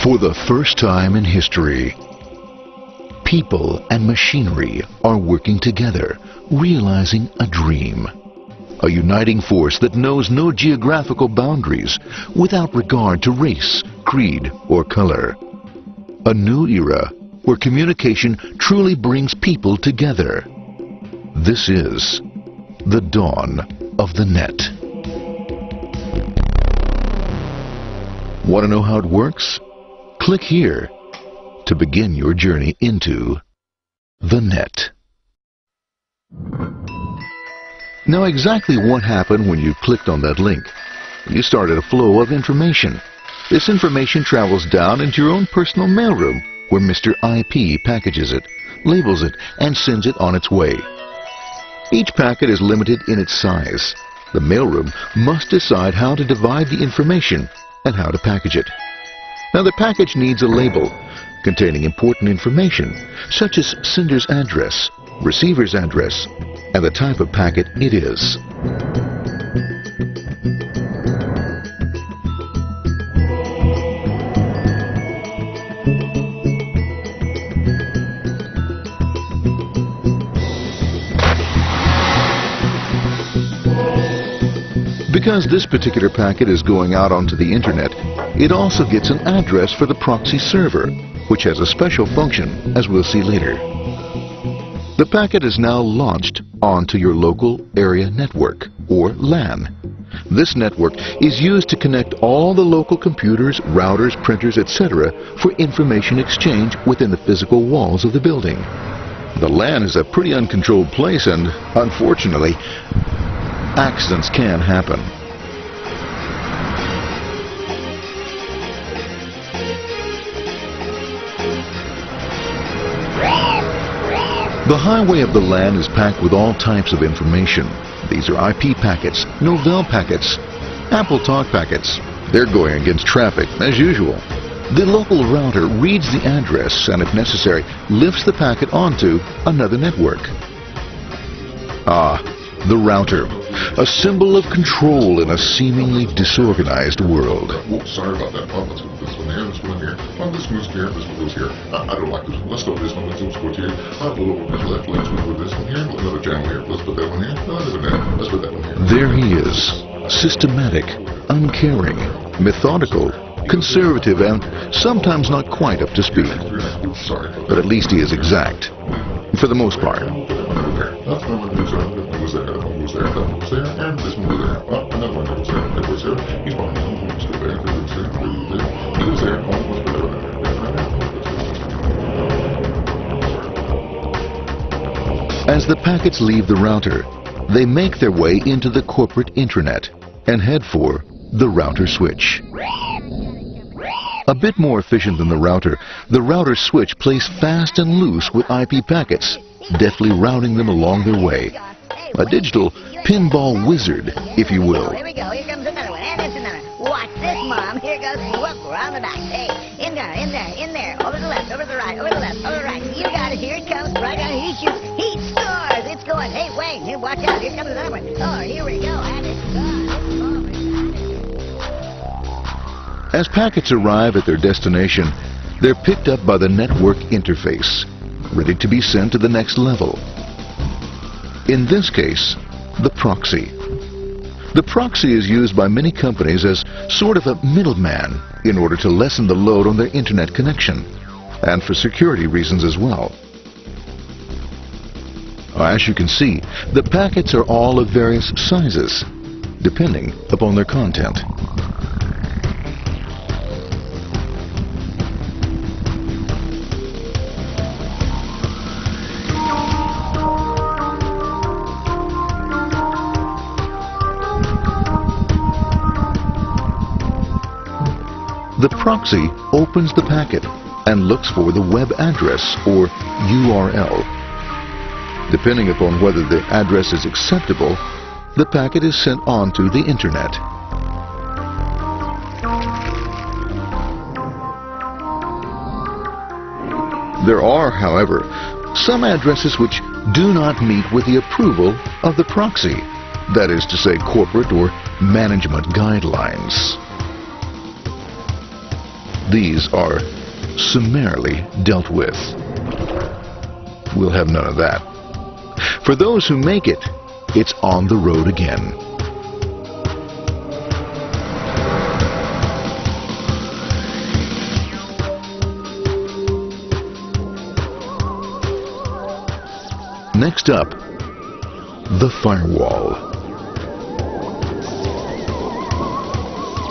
For the first time in history, people and machinery are working together, realizing a dream. A uniting force that knows no geographical boundaries without regard to race, creed, or color. A new era where communication truly brings people together. This is the dawn of the net. Want to know how it works? Click here to begin your journey into the net. Now, exactly what happened when you clicked on that link? You started a flow of information. This information travels down into your own personal mailroom, where Mr. IP packages it, labels it, and sends it on its way. Each packet is limited in its size. The mailroom must decide how to divide the information and how to package it. Now, the package needs a label containing important information, such as sender's address, receiver's address, and the type of packet it is. Because this particular packet is going out onto the internet, it also gets an address for the proxy server, which has a special function, as we'll see later. The packet is now launched onto your local area network, or LAN. This network is used to connect all the local computers, routers, printers, etc. for information exchange within the physical walls of the building. The LAN is a pretty uncontrolled place, and unfortunately, accidents can happen. The highway of the LAN is packed with all types of information. These are IP packets, Novell packets, Apple Talk packets. They're going against traffic, as usual. The local router reads the address and, if necessary, lifts the packet onto another network. The router, a symbol of control in a seemingly disorganized world. Whoops, sorry about that. Let's move this one here, this one here. This moves here, this one goes here. I don't like this one. Let's go with this one. Let's go here. A little bit left. Let's move with this one here. Another channel here. Let's put that one here. Let's put that one here. There he is, systematic, uncaring, methodical, conservative, and sometimes not quite up to speed. But at least he is exact, for the most part. That one goes there, that one goes there, that one goes there, and this one goes there. Another one goes there, that goes there. He's behind him, let's go there, that goes there, he goes there, As the packets leave the router, they make their way into the corporate intranet and head for the router switch. A bit more efficient than the router switch plays fast and loose with IP packets, deftly routing them along their way. A digital pinball wizard, if you will. Here we go. Here comes another one. And it's another. Watch this, Mom. Here goes. Whoop, around the back. Hey, in there, in there, in there. Over the left, over the right, over the left, over the right. You got it. Here it comes. Right on. He shoots. He scores. It's going. Hey, wait. Here, watch out. Here comes another one. Oh, here we go. And it's gone. As packets arrive at their destination, they're picked up by the network interface, ready to be sent to the next level. In this case, the proxy. The proxy is used by many companies as sort of a middleman in order to lessen the load on their internet connection, and for security reasons as well. As you can see, the packets are all of various sizes, depending upon their content. The proxy opens the packet and looks for the web address, or URL. Depending upon whether the address is acceptable, the packet is sent on to the internet. There are, however, some addresses which do not meet with the approval of the proxy, that is to say, corporate or management guidelines. these are summarily dealt with. We'll have none of that. For those who make it, it's on the road again. Next up, the firewall.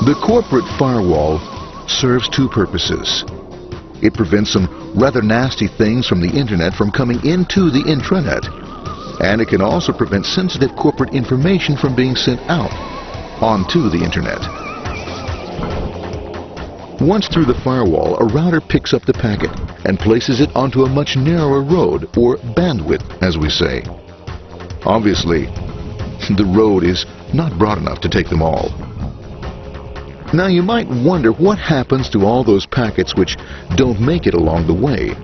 The corporate firewall serves two purposes. It prevents some rather nasty things from the internet from coming into the intranet, and it can also prevent sensitive corporate information from being sent out onto the internet. Once through the firewall, a router picks up the packet and places it onto a much narrower road, or bandwidth, as we say. Obviously, the road is not broad enough to take them all. Now you might wonder what happens to all those packets which don't make it along the way.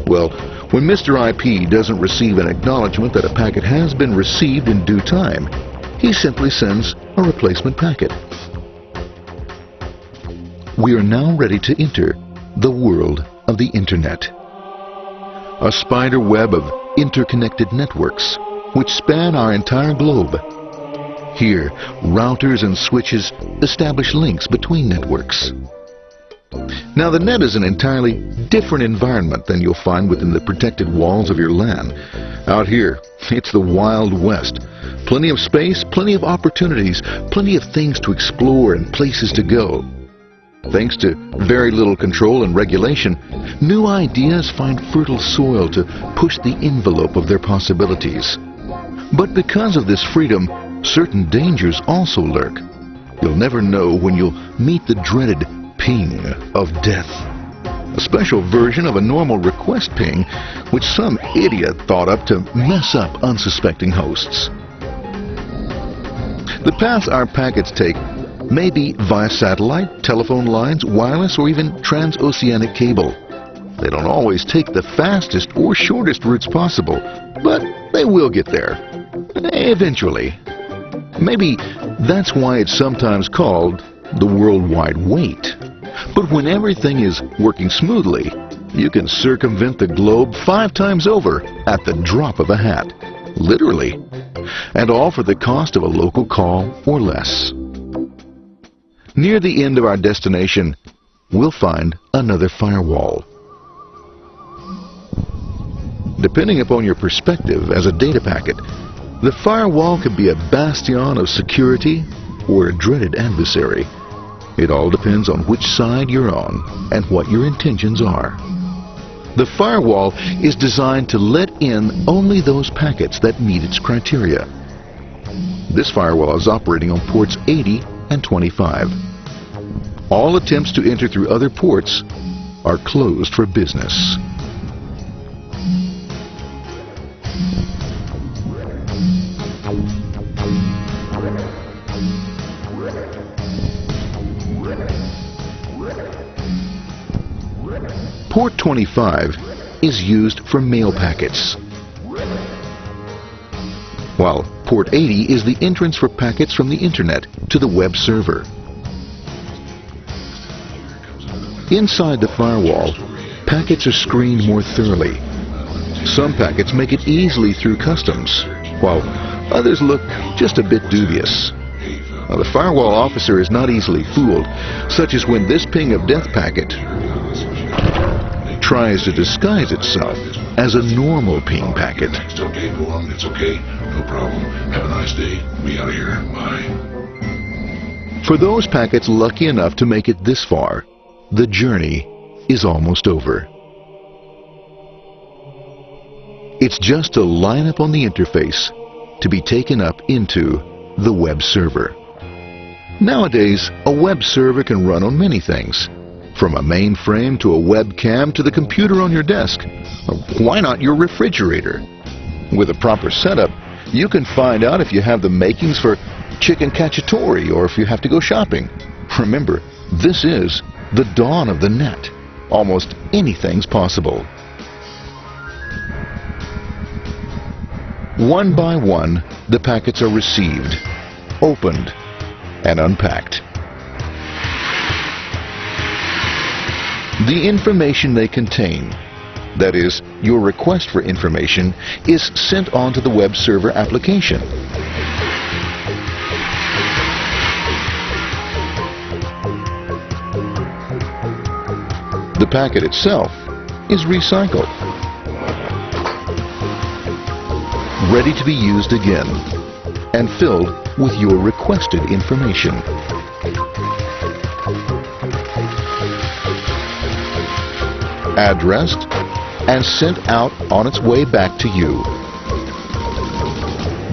Well, when Mr. IP doesn't receive an acknowledgement that a packet has been received in due time, he simply sends a replacement packet. We are now ready to enter the world of the Internet. A spider web of interconnected networks which span our entire globe. Here, routers and switches establish links between networks. Now, the net is an entirely different environment than you'll find within the protected walls of your LAN. Out here, it's the Wild West. Plenty of space, plenty of opportunities, plenty of things to explore and places to go. Thanks to very little control and regulation, new ideas find fertile soil to push the envelope of their possibilities. But because of this freedom, certain dangers also lurk. You'll never know when you'll meet the dreaded ping of death. A special version of a normal request ping, which some idiot thought up to mess up unsuspecting hosts. The paths our packets take may be via satellite, telephone lines, wireless, or even transoceanic cable. They don't always take the fastest or shortest routes possible, but they will get there. Eventually. Maybe that's why it's sometimes called the worldwide wait. But when everything is working smoothly, you can circumvent the globe 5 times over at the drop of a hat. Literally. And all for the cost of a local call or less. Near the end of our destination, we'll find another firewall. Depending upon your perspective as a data packet, the firewall can be a bastion of security or a dreaded adversary. It all depends on which side you're on and what your intentions are. The firewall is designed to let in only those packets that meet its criteria. This firewall is operating on ports 80 and 25. All attempts to enter through other ports are closed for business. Port 25 is used for mail packets, while Port 80 is the entrance for packets from the Internet to the web server. Inside the firewall, packets are screened more thoroughly. Some packets make it easily through customs, while others look just a bit dubious. Now, the firewall officer is not easily fooled, such as when this ping of death packet tries to disguise itself as a normal ping packet. It's okay, go on, it's okay, no problem. Have a nice day. We out of here. Bye. For those packets lucky enough to make it this far, the journey is almost over. It's just a line up on the interface to be taken up into the web server. Nowadays, a web server can run on many things, from a mainframe to a webcam to the computer on your desk. Why not your refrigerator? With a proper setup, you can find out if you have the makings for chicken cacciatore or if you have to go shopping. Remember, this is the dawn of the net. Almost anything's possible. One by one, the packets are received, opened, and unpacked. The information they contain, that is, your request for information, is sent on to the web server application. The packet itself is recycled, ready to be used again, and filled with your requested information. Addressed and sent out on its way back to you.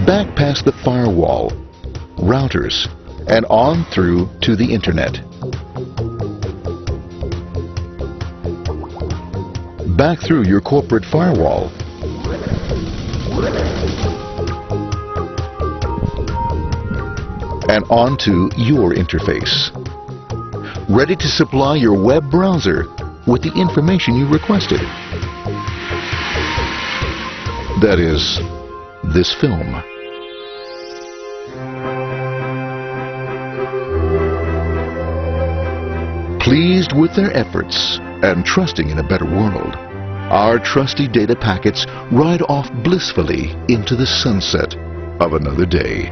Back past the firewall, routers, and on through to the internet. Back through your corporate firewall. And onto your interface. Ready to supply your web browser with the information you requested. That is, this film. Pleased with their efforts and trusting in a better world, our trusty data packets ride off blissfully into the sunset of another day,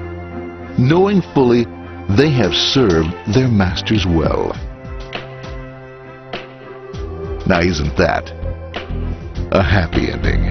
knowing fully they have served their masters well. Now, isn't that a happy ending?